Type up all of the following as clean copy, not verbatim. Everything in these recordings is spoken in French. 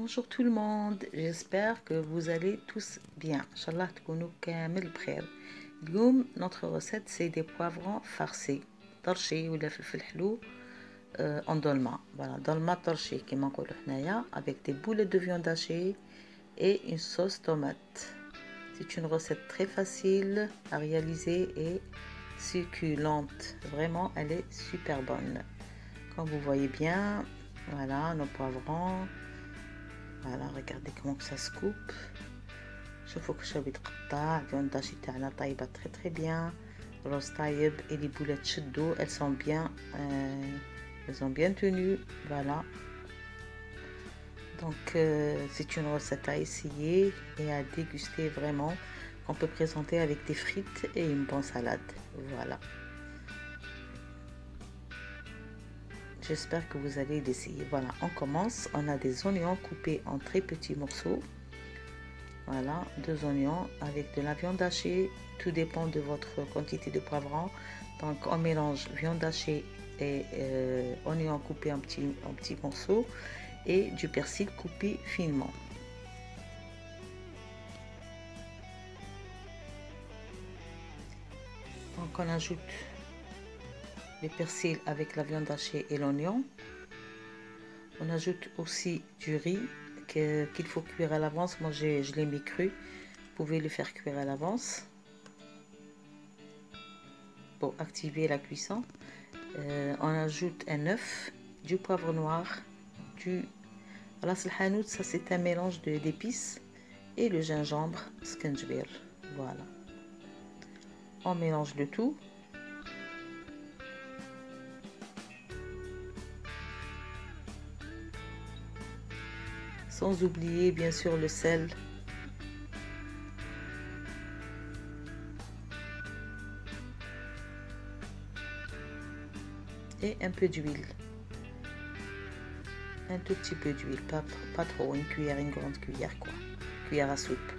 Bonjour tout le monde, j'espère que vous allez tous bien. Inch'Allah تكونوا كامل بخير. اليوم notre recette c'est des poivrons farcis. طرشي ولا فلفل حلو en dolma. Voilà, dolma طرشي كما نقولوا حنايا avec des boulettes de viande hachée et une sauce tomate. C'est une recette très facile à réaliser et succulente. Vraiment, elle est super bonne. Comme vous voyez bien, voilà nos poivrons. Voilà, regardez comment que ça se coupe. شوفوا كيفاش يتقطع. الفيون داشي تاعنا طايبه très bien. الرز طايب et les boulettes شدوا, elles ont bien tenu. Voilà. Donc c'est une recette à essayer et à déguster vraiment, qu'on peut présenter avec des frites et une bonne salade. Voilà. J'espère que vous allez l'essayer. Voilà, on commence. On a des oignons coupés en très petits morceaux. Voilà, 2 oignons avec de la viande hachée. Tout dépend de votre quantité de poivrons. Donc on mélange viande hachée et oignons coupés en petits morceaux et du persil coupé finement. Donc on ajoute le persil avec la viande hachée et l'oignon. On ajoute aussi du riz qu'il faut cuire à l'avance. Moi je l'ai mis cru. Vous pouvez le faire cuire à l'avance pour activer la cuisson. On ajoute un œuf, du poivre noir, du ras el hanout, ça c'est un mélange d'épices, et le gingembre skenjbir. Voilà, on mélange le tout. Sans oublier bien sûr le sel. Et un peu d'huile. Un tout petit peu d'huile, pas trop, une cuillère, une grande cuillère quoi. Cuillère à soupe.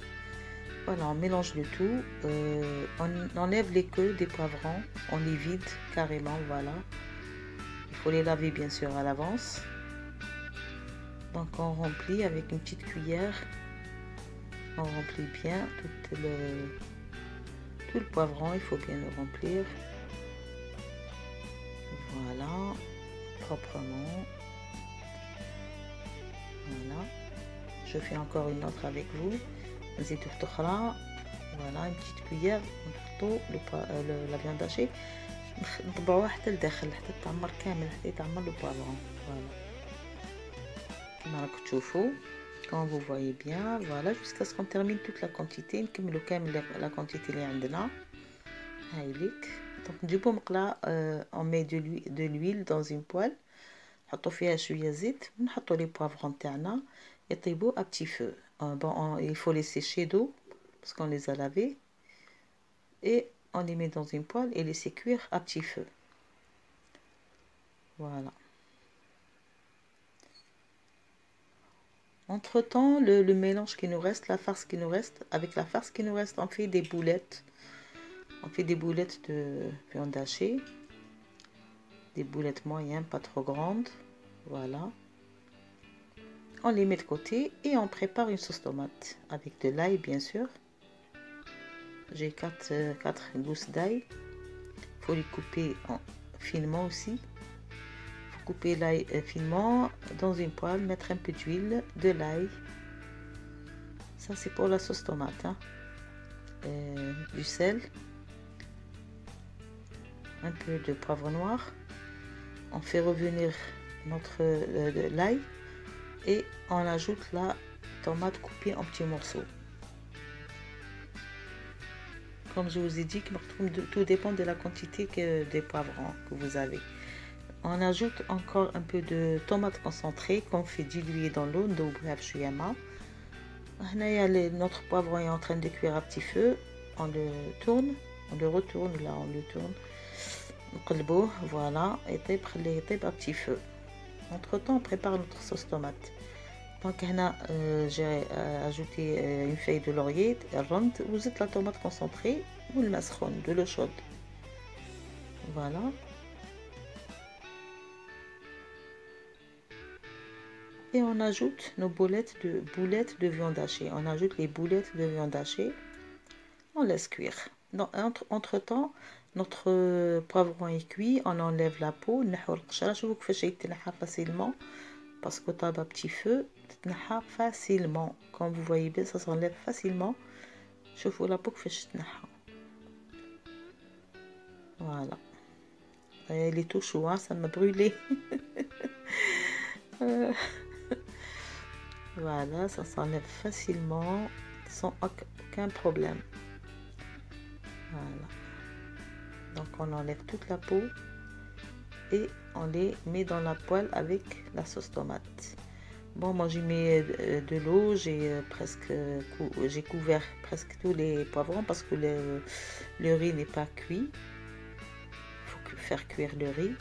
Voilà, on mélange le tout. On enlève les queues des poivrons. On les vide carrément, voilà. Il faut les laver bien sûr à l'avance. Donc on remplit avec une petite cuillère. On remplit bien tout le poivron, il faut bien le remplir. Voilà, proprement. Voilà, je fais encore une autre avec vous. Voilà, une petite cuillère. La viande hachée نطبعوها حتى لداخل حتى تعمر كامل, حتى يتعمر le poivron. Voilà, كما راكم تشوفوا, comme vous voyez bien. Voilà, jusqu'à ce qu'on termine toute la quantité. نكملوا كامل la quantité اللي عندنا. هايليك. Donc نجيبو مقله, on met de l'huile dans une poêle, نحطو فيها شويه زيت, ونحطو les poivrons تاعنا يطيبوا à petit feu. Bon, il faut les sécher d'eau parce qu'on les a lavés, et on les met dans une poêle et laisser cuire à petit feu. Voilà. Entre temps, le mélange qui nous reste, la farce qui nous reste, avec la farce qui nous reste, on fait des boulettes. On fait des boulettes de viande hachée, des boulettes moyennes, pas trop grandes. Voilà. On les met de côté et on prépare une sauce tomate avec de l'ail bien sûr. J'ai 4 gousses d'ail. Il faut les couper finement aussi. Il faut couper l'ail finement dans une poêle, mettre un peu d'huile, de l'ail. Ça c'est pour la sauce tomate, hein. Du sel, un peu de poivre noir. On fait revenir l'ail et on ajoute la tomate coupée en petits morceaux. Comme je vous ai dit, tout dépend de la quantité des poivrons que vous avez. On ajoute encore un peu de tomate concentrée qu'on fait diluer dans l'eau. Notre poivron est en train de cuire à petit feu. On le tourne, on le retourne, là on le tourne. Voilà, et tape à petit feu. Entre temps, on prépare notre sauce tomate. Donc j'ai ajouté une feuille de laurier, vous êtes la tomate concentrée ou le masron, de l'eau chaude. Voilà. Et on ajoute nos boulettes de viande hachée. On ajoute les boulettes de viande hachée. On laisse cuire. Entre temps, notre poivron est cuit. On enlève la peau. Je vous facilement parce que tu as un petit feu. Facilement. Comme vous voyez bien, ça s'enlève facilement. Je vous la peau que voilà. Elle est tout chaud, hein, ça m'a brûlé. Voilà, ça s'enlève facilement, sans aucun problème. Voilà. Donc on enlève toute la peau et on les met dans la poêle avec la sauce tomate. Bon, moi j'y mets de l'eau, j'ai couvert presque tous les poivrons parce que le riz n'est pas cuit. Il faut faire cuire le riz.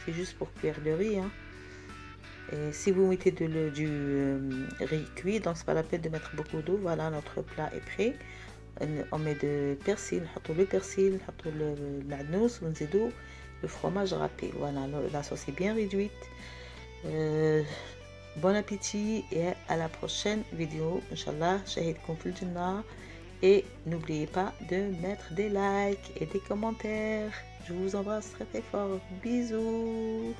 C'est juste pour cuire le riz, hein. Et si vous mettez du riz cuit, donc c'est pas la peine de mettre beaucoup d'eau. Voilà, notre plat est prêt. On met de persil, le persil, le magnus, le fromage râpé. Voilà, la sauce est bien réduite. Bon appétit et à la prochaine vidéo. Inch'Allah, shahidkoum fil jannah. Et n'oubliez pas de mettre des likes et des commentaires. Je vous embrasse très très fort. Bisous.